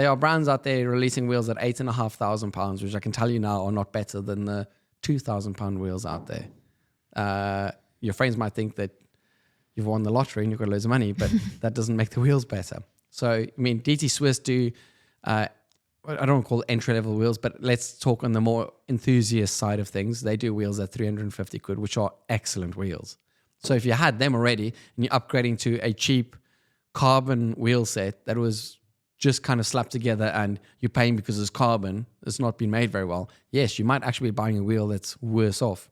There are brands out there releasing wheels at £8,500, which I can tell you now are not better than the £2,000 wheels out there. Your friends might think that you've won the lottery and you've got loads of money, but that doesn't make the wheels better. So, I mean, DT Swiss do, I don't want to call it entry-level wheels, but let's talk on the more enthusiast side of things. They do wheels at 350 quid, which are excellent wheels. So if you had them already and you're upgrading to a cheap carbon wheel set that was just kind of slapped together and you're paying because it's carbon, it's not been made very well, yes, you might actually be buying a wheel that's worse off.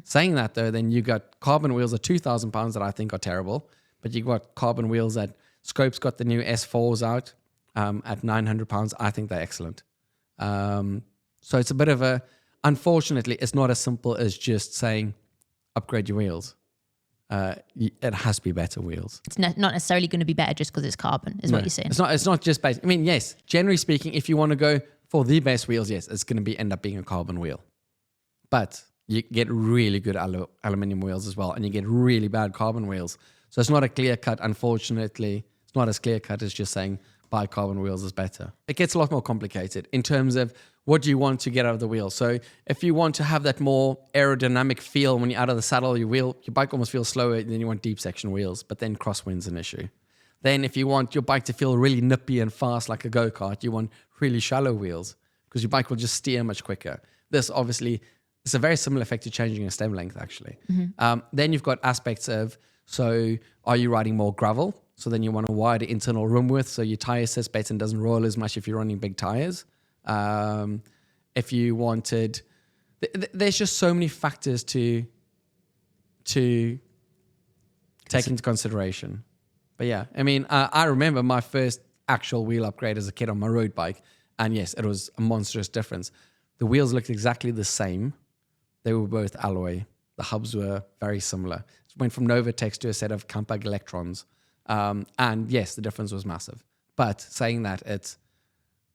Saying that though, then you got carbon wheels at £2,000 that I think are terrible, but you got carbon wheels that Scope's got the new S4s out at £900. I think they're excellent. So it's a bit of a, unfortunately, it's not as simple as just saying upgrade your wheels. It has to be better wheels. It's not necessarily going to be better just because it's carbon, is what you're saying. It's not just based. I mean, yes, generally speaking, if you want to go for the best wheels, yes, it's going to end up being a carbon wheel. But you get really good aluminium wheels as well, and you get really bad carbon wheels. So it's not a clear cut, unfortunately. It's not as clear cut as just saying buy carbon wheels is better. It gets a lot more complicated in terms of what do you want to get out of the wheel. So if you want to have that more aerodynamic feel when you're out of the saddle, your bike almost feels slower, then you want deep section wheels, but then crosswind's an issue. Then if you want your bike to feel really nippy and fast like a go-kart, you want really shallow wheels because your bike will just steer much quicker. This obviously, it's a very similar effect to changing a stem length actually. Then you've got aspects of, so are you riding more gravel? So then you want a wider internal rim width so your tire sits better and doesn't roll as much if you're running big tires. If you wanted, there's just so many factors to take into consideration. But yeah, I mean, I remember my first actual wheel upgrade as a kid on my road bike, and yes, it was a monstrous difference. The wheels looked exactly the same. They were both alloy. The hubs were very similar. It went from Novatex to a set of Campag Electrons. And yes, the difference was massive. But saying that,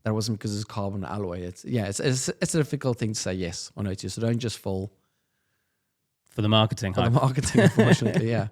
that wasn't because it's carbon alloy. It's a difficult thing to say yes or no to. So don't just fall for the marketing. For the marketing, unfortunately, yeah.